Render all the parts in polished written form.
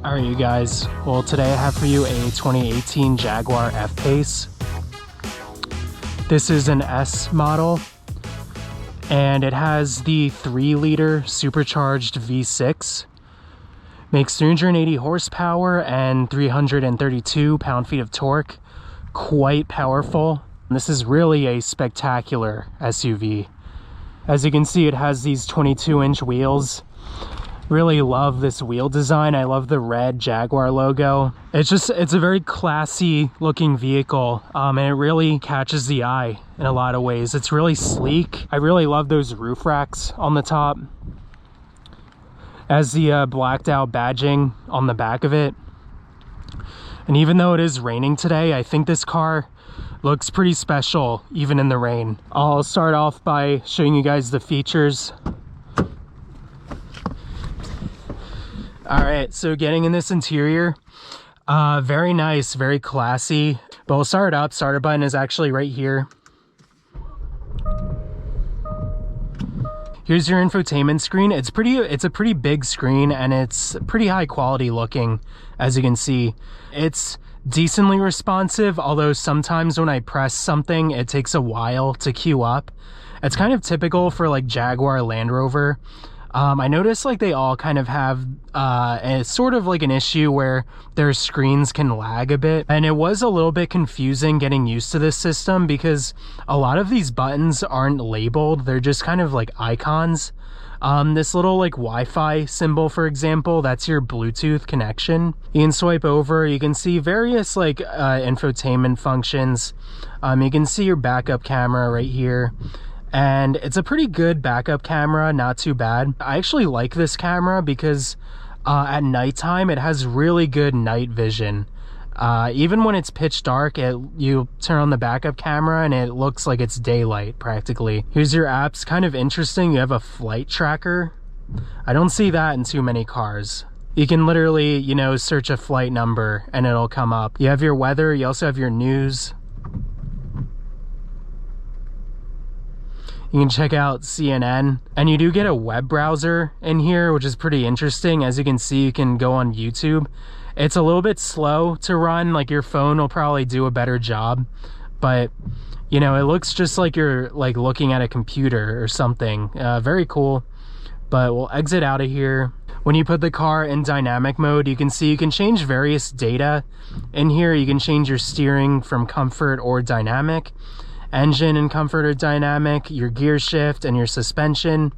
Alright you guys, well today I have for you a 2018 Jaguar F-Pace. This is an S model and it has the 3-liter supercharged V6. Makes 380 horsepower and 332 pound-feet of torque. Quite powerful. This is really a spectacular SUV. As you can see, it has these 22-inch wheels. Really love this wheel design. I love the red Jaguar logo. It's a very classy looking vehicle, and it really catches the eye in a lot of ways. It's really sleek. I really love those roof racks on the top. As the blacked out badging on the back of it. And even though it is raining today, I think this car looks pretty special even in the rain. I'll start off by showing you guys the features. All right, so getting in this interior, very nice, very classy. But we'll start up. Starter button is actually right here. Here's your infotainment screen. It's a pretty big screen and it's pretty high quality looking, as you can see. It's decently responsive, although sometimes when I press something, it takes a while to queue up. It's kind of typical for like Jaguar, Land Rover. I noticed like they all kind of have a sort of like an issue where their screens can lag a bit. And it was a little bit confusing getting used to this system because a lot of these buttons aren't labeled. They're just kind of like icons. This little like Wi-Fi symbol, for example, that's your Bluetooth connection. You can swipe over, you can see various like infotainment functions. You can see your backup camera right here. And it's a pretty good backup camera, not too bad. I actually like this camera because at nighttime it has really good night vision. Even when it's pitch dark, you turn on the backup camera and it looks like it's daylight practically. Here's your apps. Kind of interesting. You have a flight tracker. I don't see that in too many cars. You can literally, you know, search a flight number and it'll come up. You have your weather. You also have your news. You can check out CNN, and you do get a web browser in here, which is pretty interesting. As you can see, you can go on YouTube. It's a little bit slow to run, like your phone will probably do a better job, but you know, it looks just like you're like looking at a computer or something. Very cool. But we'll exit out of here. When you put the car in dynamic mode, you can see you can change various data in here. You can change your steering from comfort or dynamic, engine and comfort or dynamic, your gear shift and your suspension.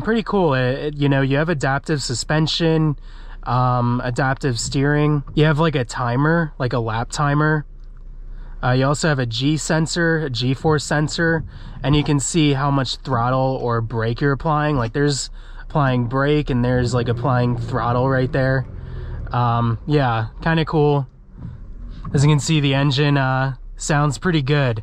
Pretty cool. You know, you have adaptive suspension, adaptive steering. You have like a timer, like a lap timer. You also have a G sensor, a G-force sensor, and you can see how much throttle or brake you're applying. Like there's applying brake and there's like applying throttle right there. Yeah, kind of cool. As you can see, the engine sounds pretty good.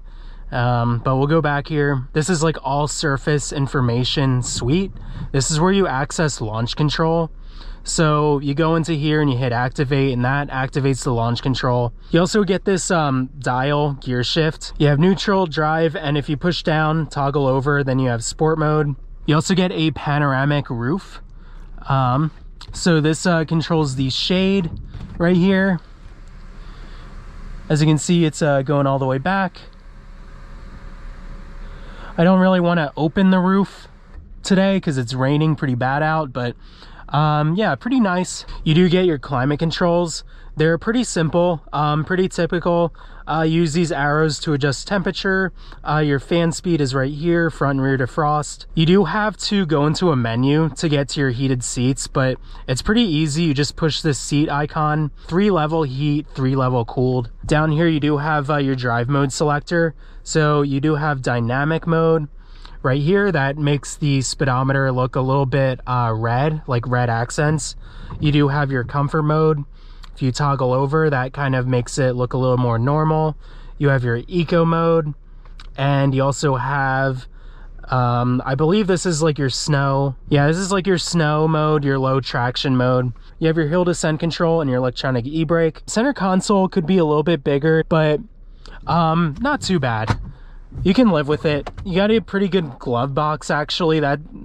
But we'll go back here. This is like all surface information suite. This is where you access launch control. So you go into here and you hit activate, and that activates the launch control. You also get this dial gear shift. You have neutral, drive, and if you push down, toggle over, then you have sport mode. You also get a panoramic roof. So this controls the shade right here. As you can see, it's going all the way back. I don't really want to open the roof today because it's raining pretty bad out, but yeah, pretty nice. You do get your climate controls. They're pretty simple, pretty typical. Use these arrows to adjust temperature. Your fan speed is right here, front and rear defrost. You do have to go into a menu to get to your heated seats, but it's pretty easy. You just push this seat icon, 3-level heat, 3-level cooled. Down here you do have your drive mode selector. So you do have dynamic mode right here. That makes the speedometer look a little bit red, like red accents. You do have your comfort mode. If you toggle over, that kind of makes it look a little more normal. You have your eco mode, and you also have, I believe this is like your snow. Yeah, this is like your snow mode, your low traction mode. You have your hill descent control and your electronic e-brake. Center console could be a little bit bigger, but not too bad. You can live with it. You got a pretty good glove box, actually.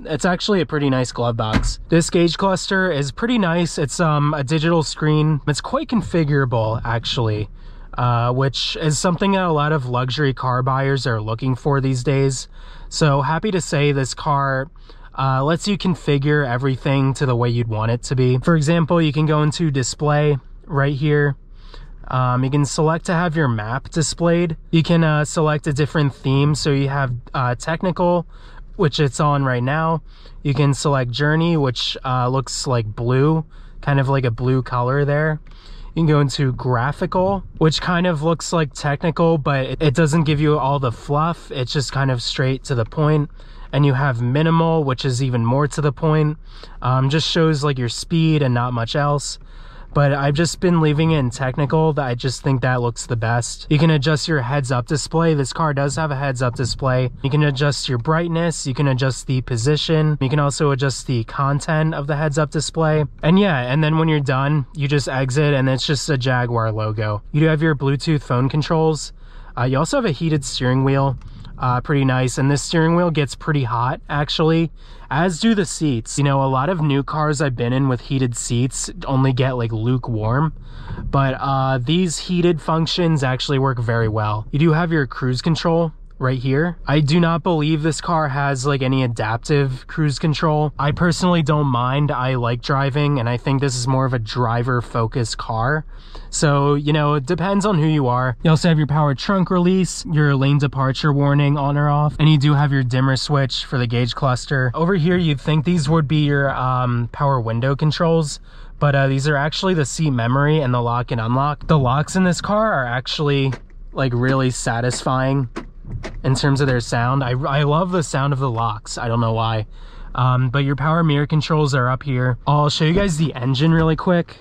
It's actually a pretty nice glove box. This gauge cluster is pretty nice. It's a digital screen. It's quite configurable, actually, which is something that a lot of luxury car buyers are looking for these days. So happy to say this car lets you configure everything to the way you'd want it to be. For example, you can go into display right here. You can select to have your map displayed. You can select a different theme. So you have technical, which it's on right now. You can select journey, which looks like blue, kind of like a blue color there. You can go into graphical, which kind of looks like technical, but it doesn't give you all the fluff. It's just kind of straight to the point. And you have minimal, which is even more to the point. Just shows like your speed and not much else. But I've just been leaving it in technical. I just think that looks the best. You can adjust your heads-up display. This car does have a heads-up display. You can adjust your brightness. You can adjust the position. You can also adjust the content of the heads-up display. And yeah, and then when you're done, you just exit and it's just a Jaguar logo. You do have your Bluetooth phone controls. You also have a heated steering wheel. Pretty nice. And this steering wheel gets pretty hot, actually, as do the seats. You know, a lot of new cars I've been in with heated seats only get like lukewarm, but these heated functions actually work very well. You do have your cruise control right here. I do not believe this car has like any adaptive cruise control. I personally don't mind. I like driving, and I think this is more of a driver focused car. So, you know, it depends on who you are. You also have your power trunk release, your lane departure warning on or off, and you do have your dimmer switch for the gauge cluster. Over here, you'd think these would be your power window controls, but these are actually the seat memory and the lock and unlock. The locks in this car are actually like really satisfying in terms of their sound. I love the sound of the locks. I don't know why. But your power mirror controls are up here. I'll show you guys the engine really quick.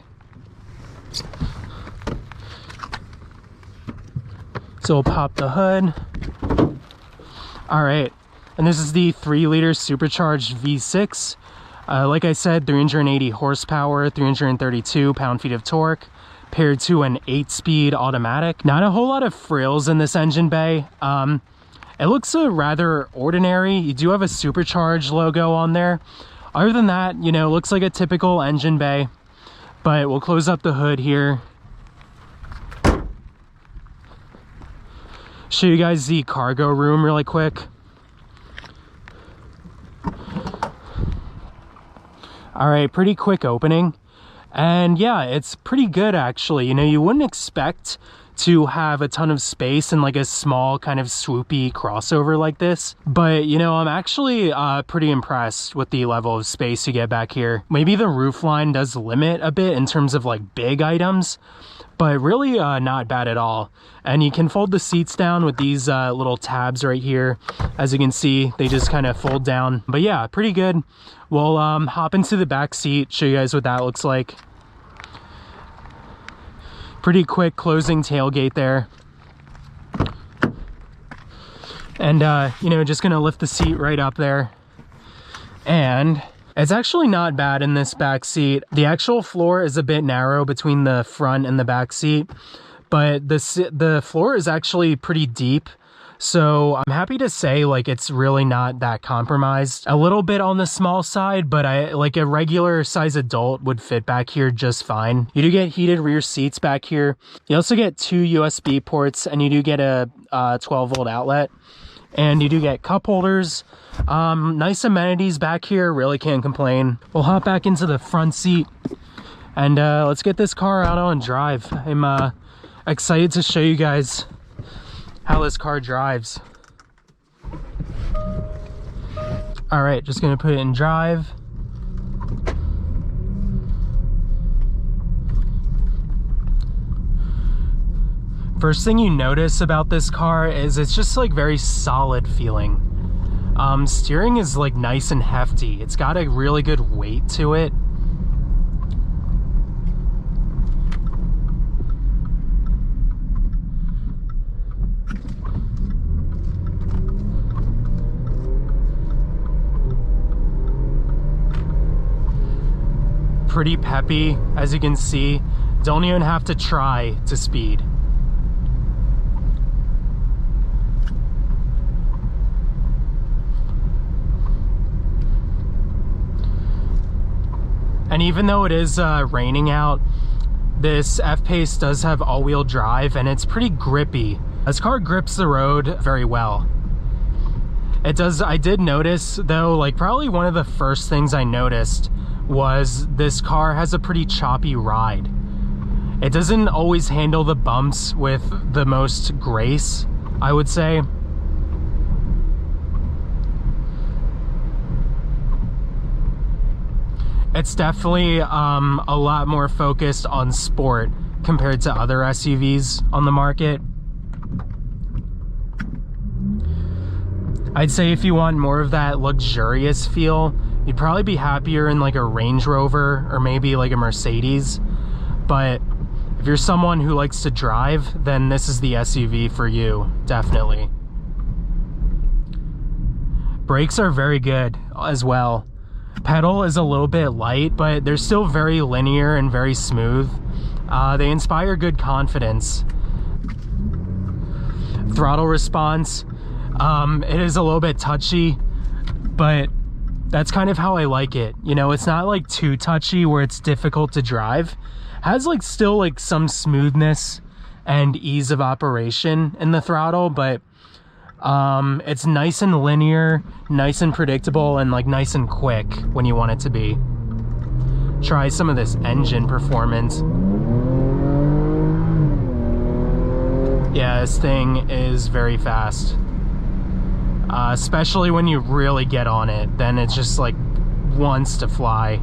So we'll pop the hood. All right, and this is the 3-liter supercharged V6. Like I said, 380 horsepower, 332 pound-feet of torque, paired to an 8-speed automatic. Not a whole lot of frills in this engine bay. It looks rather ordinary. You do have a supercharged logo on there. Other than that, you know, it looks like a typical engine bay. But we'll close up the hood here. Show you guys the cargo room really quick. All right, pretty quick opening. And yeah, it's pretty good actually. You know, you wouldn't expect to have a ton of space in like a small kind of swoopy crossover like this, but you know, I'm actually pretty impressed with the level of space you get back here. Maybe the roof line does limit a bit in terms of like big items, but really not bad at all. And you can fold the seats down with these little tabs right here. As you can see, they just kind of fold down. But yeah, pretty good. We'll hop into the back seat, show you guys what that looks like. Pretty quick closing tailgate there. And you know, just gonna lift the seat right up there. And it's actually not bad in this back seat. The actual floor is a bit narrow between the front and the back seat, but the floor is actually pretty deep. So I'm happy to say like it's really not that compromised. A little bit on the small side, but like a regular size adult would fit back here just fine. You do get heated rear seats back here. You also get 2 USB ports, and you do get a 12-volt outlet. And you do get cup holders. Nice amenities back here, really can't complain. We'll hop back into the front seat and let's get this car out on drive. I'm excited to show you guys how this car drives. All right, just gonna put it in drive. First thing you notice about this car is it's just like very solid feeling. Steering is like nice and hefty. It's got a really good weight to it. Pretty peppy, as you can see. Don't even have to try to speed. And even though it is raining out, this F-Pace does have all-wheel drive and it's pretty grippy. This car grips the road very well. It does. I did notice though, like probably one of the first things I noticed was this car has a pretty choppy ride. It doesn't always handle the bumps with the most grace, I would say. It's definitely a lot more focused on sport compared to other SUVs on the market. I'd say if you want more of that luxurious feel, you'd probably be happier in like a Range Rover or maybe like a Mercedes. But if you're someone who likes to drive, then this is the SUV for you, definitely. Brakes are very good as well. Pedal is a little bit light, but they're still very linear and very smooth. They inspire good confidence. Throttle response, it is a little bit touchy, but that's kind of how I like it. You know, it's not like too touchy where it's difficult to drive. It has like still like some smoothness and ease of operation in the throttle, but it's nice and linear, nice and predictable, and like nice and quick when you want it to be. Try some of this engine performance. Yeah, this thing is very fast. Especially when you really get on it, then it just like wants to fly.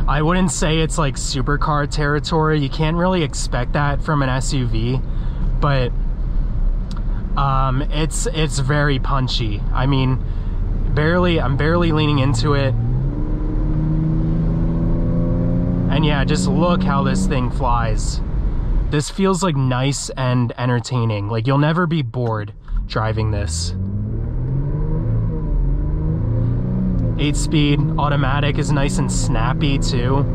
I wouldn't say it's like supercar territory. You can't really expect that from an SUV, but it's very punchy. I mean, I'm barely leaning into it. And yeah, just look how this thing flies. This feels like nice and entertaining. Like you'll never be bored driving this. 8-speed automatic is nice and snappy too.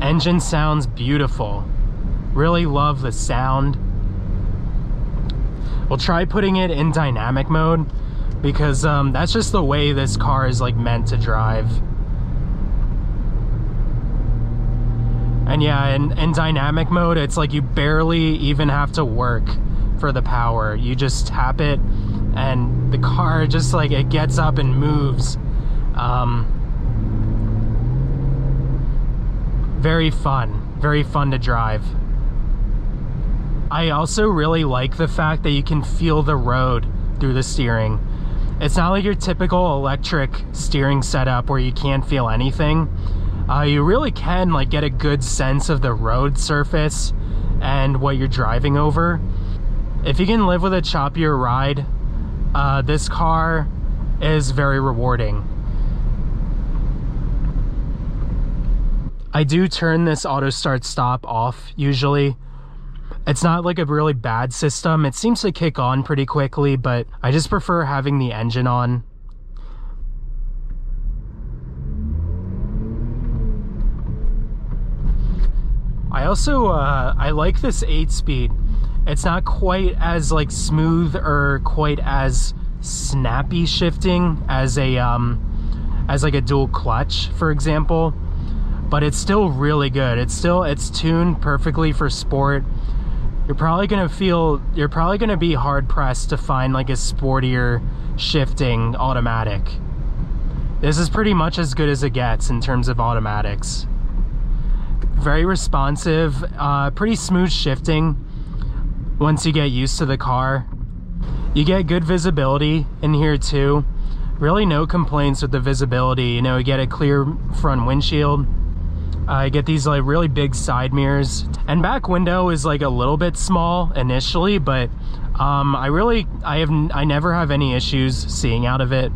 Engine sounds beautiful. Really love the sound. We'll try putting it in dynamic mode because that's just the way this car is like meant to drive. And yeah, in dynamic mode, it's like you barely even have to work for the power. You just tap it and the car just like it gets up and moves. Very fun to drive. I also really like the fact that you can feel the road through the steering. It's not like your typical electric steering setup where you can't feel anything. You really can like get a good sense of the road surface and what you're driving over. If you can live with a choppier ride, this car is very rewarding. I do turn this auto start stop off usually. It's not like a really bad system. It seems to kick on pretty quickly, but I just prefer having the engine on. I also, I like this 8-speed. It's not quite as like smooth or quite as snappy shifting as like a dual clutch, for example, but it's still really good. It's tuned perfectly for sport. You're probably gonna be hard pressed to find like a sportier shifting automatic. This is pretty much as good as it gets in terms of automatics. Very responsive, pretty smooth shifting once you get used to the car. You get good visibility in here too. Really no complaints with the visibility. You know, you get a clear front windshield. You get these like really big side mirrors, and back window is like a little bit small initially, but I never have any issues seeing out of it.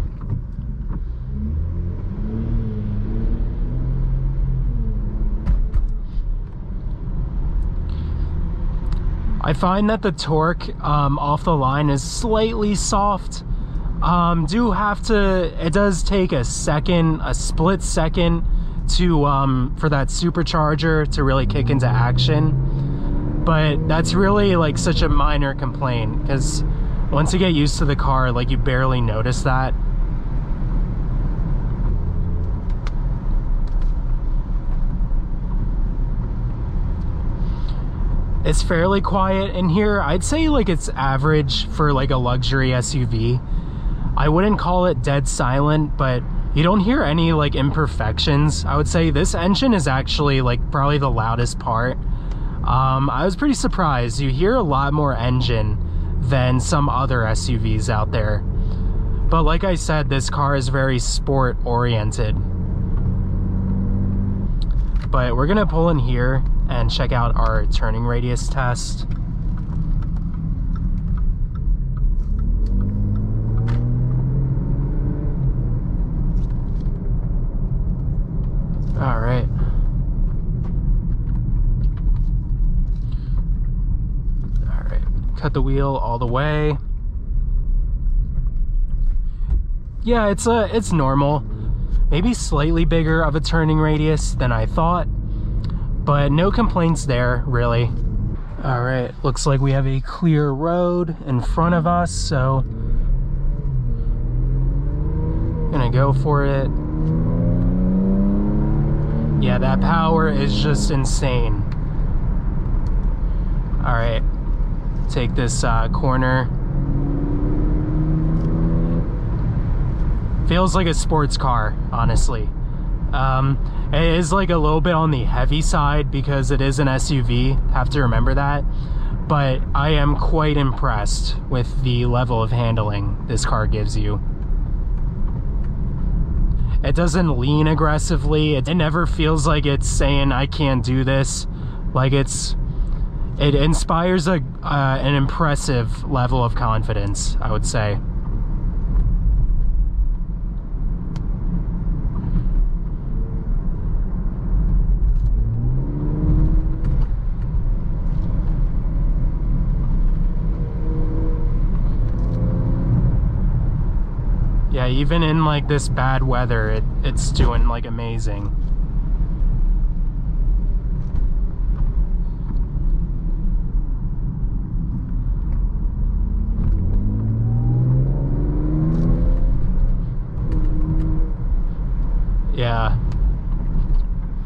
I find that the torque off the line is slightly soft. It does take a split second for that supercharger to really kick into action, but that's really like such a minor complaint because once you get used to the car, like you barely notice that. It's fairly quiet in here. I'd say like it's average for like a luxury SUV. I wouldn't call it dead silent, but you don't hear any like imperfections. I would say this engine is actually like probably the loudest part. I was pretty surprised. You hear a lot more engine than some other SUVs out there. But like I said, this car is very sport oriented. But we're gonna pull in here and check out our turning radius test. All right. All right, cut the wheel all the way. Yeah, it's normal. Maybe slightly bigger of a turning radius than I thought, but no complaints there, really. All right, looks like we have a clear road in front of us, so gonna go for it. Yeah, that power is just insane. All right, take this corner. Feels like a sports car, honestly. It is like a little bit on the heavy side because it is an SUV, have to remember that. But I am quite impressed with the level of handling this car gives you. It doesn't lean aggressively. It never feels like it's saying, I can't do this. Like it inspires an impressive level of confidence, I would say. Yeah, even in like this bad weather, it's doing like amazing. Yeah.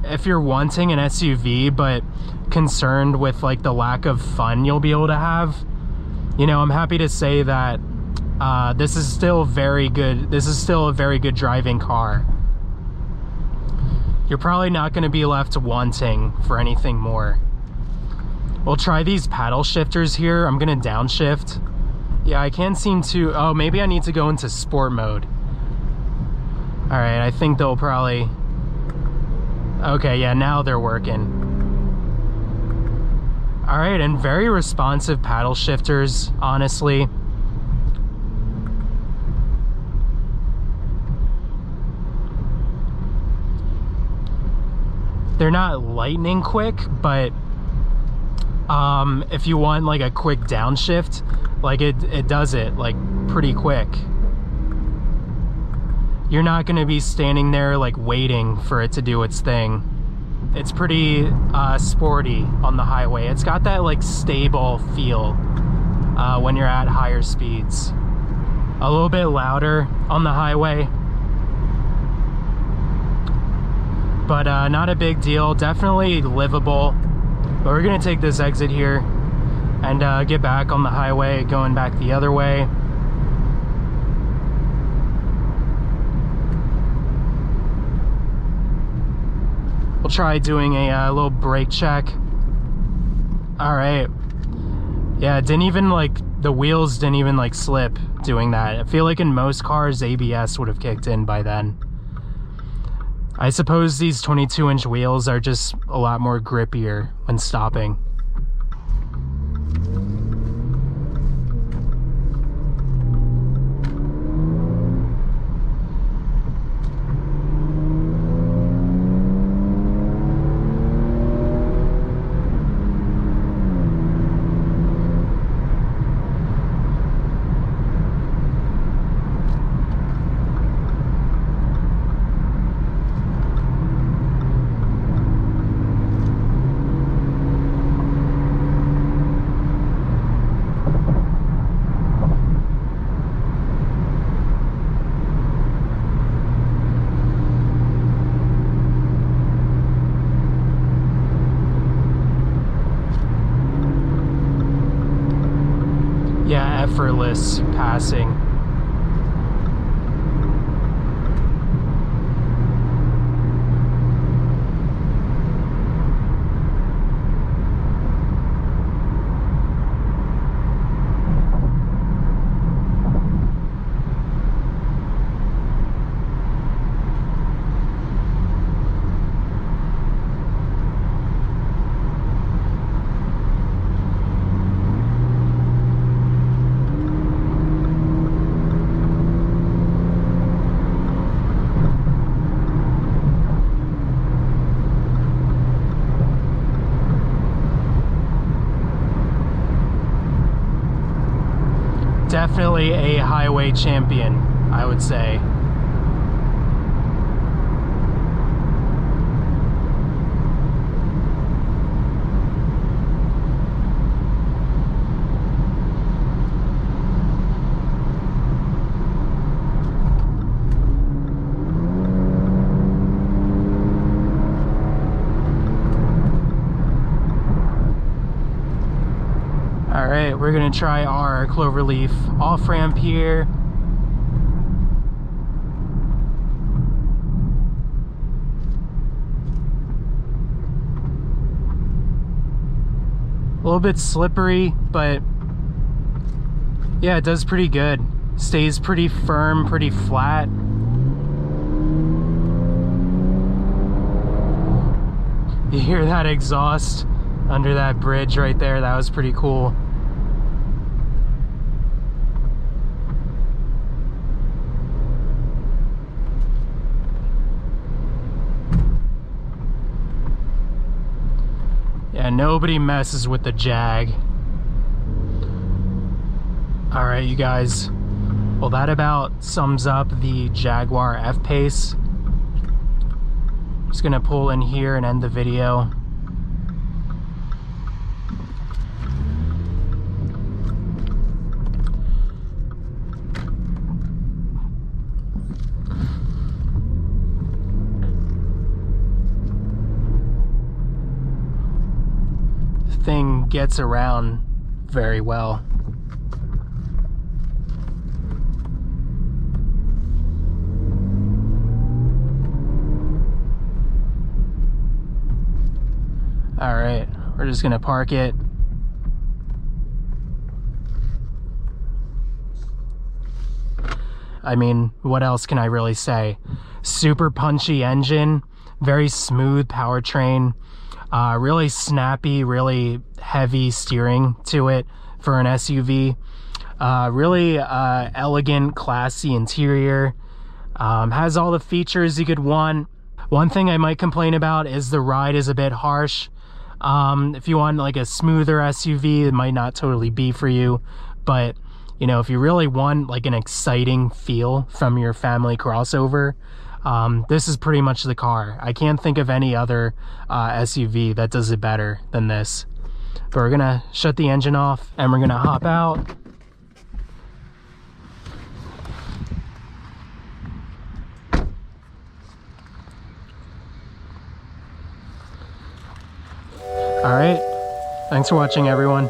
If you're wanting an SUV but concerned with like the lack of fun you'll be able to have, you know, I'm happy to say that this is still very good. This is still a very good driving car. You're probably not going to be left wanting for anything more. We'll try these paddle shifters here. I'm going to downshift. Yeah, I can't seem to... Oh, maybe I need to go into sport mode. All right, I think they'll probably... Okay, yeah, now they're working. All right, and very responsive paddle shifters, honestly. They're not lightning quick, but if you want like a quick downshift, like it does it like pretty quick. You're not going to be standing there like waiting for it to do its thing. It's pretty sporty on the highway. It's got that like stable feel when you're at higher speeds. A little bit louder on the highway, but not a big deal. Definitely livable. But we're gonna take this exit here and get back on the highway, going back the other way. We'll try doing a little brake check. All right. Yeah, it didn't even like, the wheels didn't even like slip doing that. I feel like in most cars, ABS would have kicked in by then. I suppose these 22-inch wheels are just a lot more grippier when stopping. effortless passing. Definitely a highway champion, I would say. Alright, we're gonna try our Cloverleaf off-ramp here. A little bit slippery, but yeah, it does pretty good. Stays pretty firm, pretty flat. You hear that exhaust under that bridge right there? That was pretty cool. Yeah, nobody messes with the Jag. Alright, you guys. Well, that about sums up the Jaguar F-Pace. Just gonna pull in here and end the video. Thing gets around very well. All right, we're just gonna park it. I mean, what else can I really say? Super punchy engine, very smooth powertrain. Really snappy, really heavy steering to it for an SUV. Really elegant, classy interior. Has all the features you could want. One thing I might complain about is the ride is a bit harsh. If you want like a smoother SUV, it might not totally be for you. But, you know, if you really want like an exciting feel from your family crossover, this is pretty much the car. I can't think of any other SUV that does it better than this. But we're gonna shut the engine off and we're gonna hop out. All right, thanks for watching, everyone.